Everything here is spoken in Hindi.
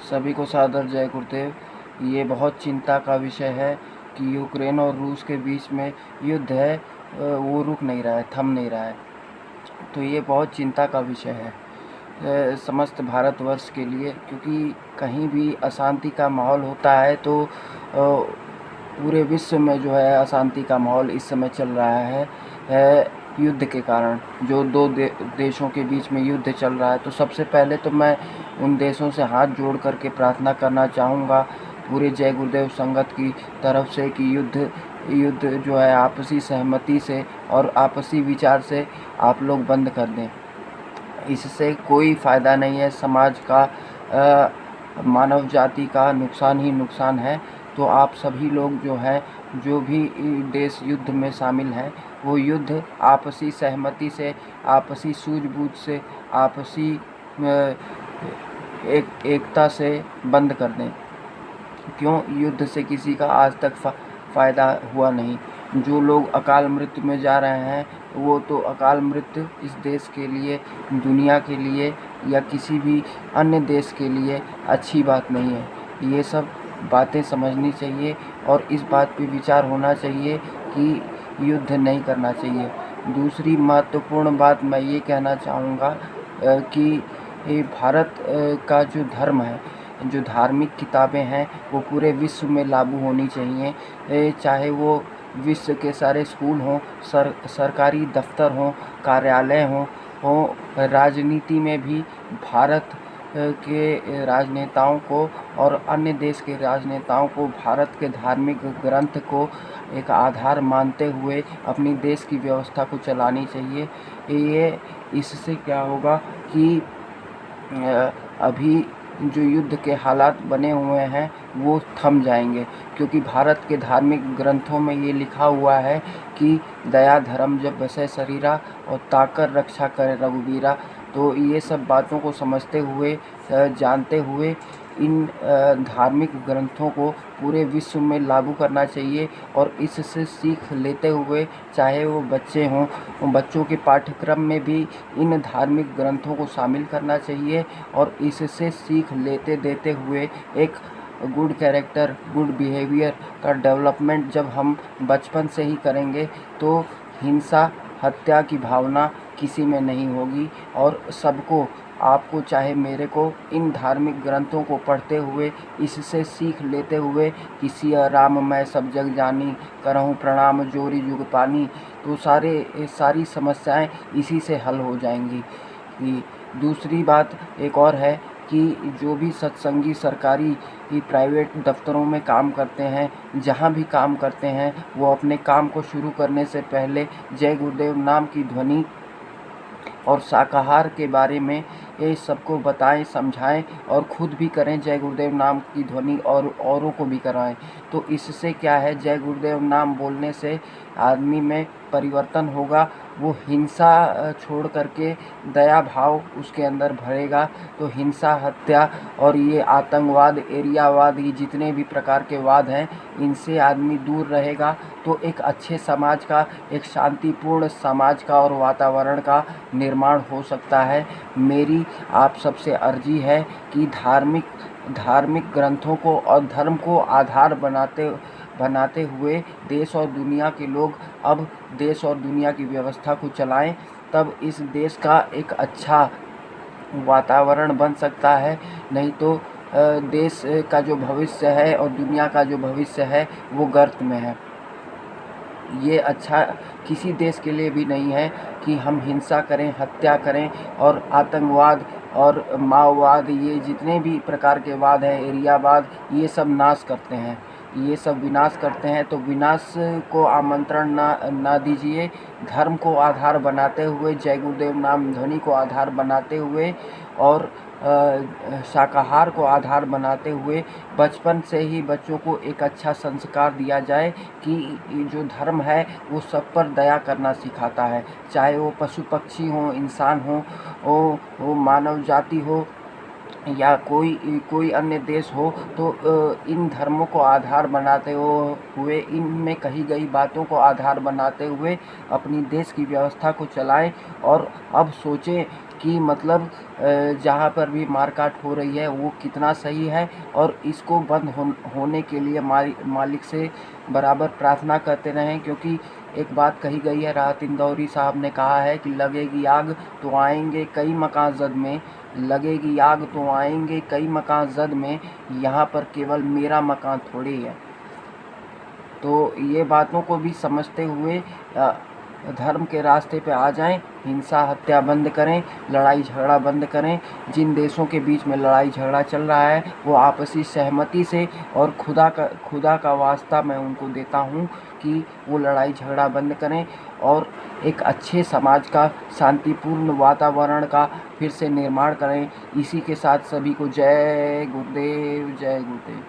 सभी को सादर जय गुरुदेव। ये बहुत चिंता का विषय है कि यूक्रेन और रूस के बीच में युद्ध है, वो रुक नहीं रहा है, थम नहीं रहा है। तो ये बहुत चिंता का विषय है समस्त भारतवर्ष के लिए, क्योंकि कहीं भी अशांति का माहौल होता है तो पूरे विश्व में जो है अशांति का माहौल इस समय चल रहा है युद्ध के कारण। जो दो देशों के बीच में युद्ध चल रहा है, तो सबसे पहले तो मैं उन देशों से हाथ जोड़ करके प्रार्थना करना चाहूँगा पूरे जय गुरुदेव संगत की तरफ से कि युद्ध जो है आपसी सहमति से और आपसी विचार से आप लोग बंद कर दें। इससे कोई फ़ायदा नहीं है, समाज का मानव जाति का नुकसान ही नुकसान है। तो आप सभी लोग जो हैं, जो भी देश युद्ध में शामिल हैं, वो युद्ध आपसी सहमति से, आपसी सूझबूझ से, आपसी एकता से बंद कर दें। क्यों? युद्ध से किसी का आज तक फ़ायदा हुआ नहीं। जो लोग अकाल मृत्यु में जा रहे हैं, वो तो अकाल मृत्यु इस देश के लिए, दुनिया के लिए या किसी भी अन्य देश के लिए अच्छी बात नहीं है। ये सब बातें समझनी चाहिए और इस बात पे विचार होना चाहिए कि युद्ध नहीं करना चाहिए। दूसरी महत्वपूर्ण बात मैं ये कहना चाहूँगा कि भारत का जो धर्म है, जो धार्मिक किताबें हैं, वो पूरे विश्व में लागू होनी चाहिए। चाहे वो विश्व के सारे स्कूल हों, सरकारी दफ्तर हों, कार्यालय हों, राजनीति में भी भारत के राजनेताओं को और अन्य देश के राजनेताओं को भारत के धार्मिक ग्रंथ को एक आधार मानते हुए अपनी देश की व्यवस्था को चलानी चाहिए। ये इससे क्या होगा कि अभी जो युद्ध के हालात बने हुए हैं वो थम जाएंगे, क्योंकि भारत के धार्मिक ग्रंथों में ये लिखा हुआ है कि दया धर्म जब बसे शरीरा और ताकर रक्षा करे रघुवीरा। तो ये सब बातों को समझते हुए, जानते हुए इन धार्मिक ग्रंथों को पूरे विश्व में लागू करना चाहिए और इससे सीख लेते हुए, चाहे वो बच्चे हों, बच्चों के पाठ्यक्रम में भी इन धार्मिक ग्रंथों को शामिल करना चाहिए और इससे सीख देते हुए एक गुड कैरेक्टर, गुड बिहेवियर का डेवलपमेंट जब हम बचपन से ही करेंगे तो हिंसा, हत्या की भावना किसी में नहीं होगी और सबको, आपको चाहे मेरे को, इन धार्मिक ग्रंथों को पढ़ते हुए, इससे सीख लेते हुए कि सिया राम मैं सब जग जानी, करहूँ प्रणाम जोरी जुग पानी, तो सारी समस्याएं इसी से हल हो जाएंगी। दूसरी बात एक और है कि जो भी सत्संगी सरकारी प्राइवेट दफ्तरों में काम करते हैं, जहाँ भी काम करते हैं, वो अपने काम को शुरू करने से पहले जय गुरुदेव नाम की ध्वनि और शाकाहार के बारे में ये सबको बताएं, समझाएं और खुद भी करें जय गुरुदेव नाम की ध्वनि और औरों को भी कराएं। तो इससे क्या है, जय गुरुदेव नाम बोलने से आदमी में परिवर्तन होगा। वो हिंसा छोड़ करके दया भाव उसके अंदर भरेगा। तो हिंसा, हत्या और ये आतंकवाद, एरियावाद, ये जितने भी प्रकार के वाद हैं, इनसे आदमी दूर रहेगा तो एक अच्छे समाज का, एक शांतिपूर्ण समाज का और वातावरण का निर्माण हो सकता है। मेरी आप सबसे अर्जी है कि धार्मिक ग्रंथों को और धर्म को आधार बनाते हुए देश और दुनिया के लोग अब देश और दुनिया की व्यवस्था को चलाएं, तब इस देश का एक अच्छा वातावरण बन सकता है। नहीं तो देश का जो भविष्य है और दुनिया का जो भविष्य है वो गर्त में है। ये अच्छा किसी देश के लिए भी नहीं है कि हम हिंसा करें, हत्या करें और आतंकवाद और माओवाद, ये जितने भी प्रकार के वाद हैं, एरियावाद, ये सब नाश करते हैं, ये सब विनाश करते हैं। तो विनाश को आमंत्रण ना दीजिए। धर्म को आधार बनाते हुए, जय गुरुदेव नाम ध्वनि को आधार बनाते हुए और शाकाहार को आधार बनाते हुए बचपन से ही बच्चों को एक अच्छा संस्कार दिया जाए कि जो धर्म है वो सब पर दया करना सिखाता है, चाहे वो पशु पक्षी हो, इंसान हो, वो मानव जाति हो या कोई अन्य देश हो। तो इन धर्मों को आधार बनाते हुए, इनमें कही गई बातों को आधार बनाते हुए अपनी देश की व्यवस्था को चलाएं और अब सोचें कि मतलब जहाँ पर भी मारकाट हो रही है वो कितना सही है, और इसको बंद होने के लिए मालिक से बराबर प्रार्थना करते रहें। क्योंकि एक बात कही गई है, राहत इंदौरी साहब ने कहा है कि लगेगी आग तो आएंगे कई मकान जद में, लगेगी आग तो आएंगे कई मकान जद में, यहाँ पर केवल मेरा मकान थोड़ी है। तो ये बातों को भी समझते हुए धर्म के रास्ते पे आ जाएं, हिंसा हत्या बंद करें, लड़ाई झगड़ा बंद करें। जिन देशों के बीच में लड़ाई झगड़ा चल रहा है वो आपसी सहमति से, और खुदा का वास्ता मैं उनको देता हूँ कि वो लड़ाई झगड़ा बंद करें और एक अच्छे समाज का, शांतिपूर्ण वातावरण का फिर से निर्माण करें। इसी के साथ सभी को जय गुरुदेव, जय गुरुदेव।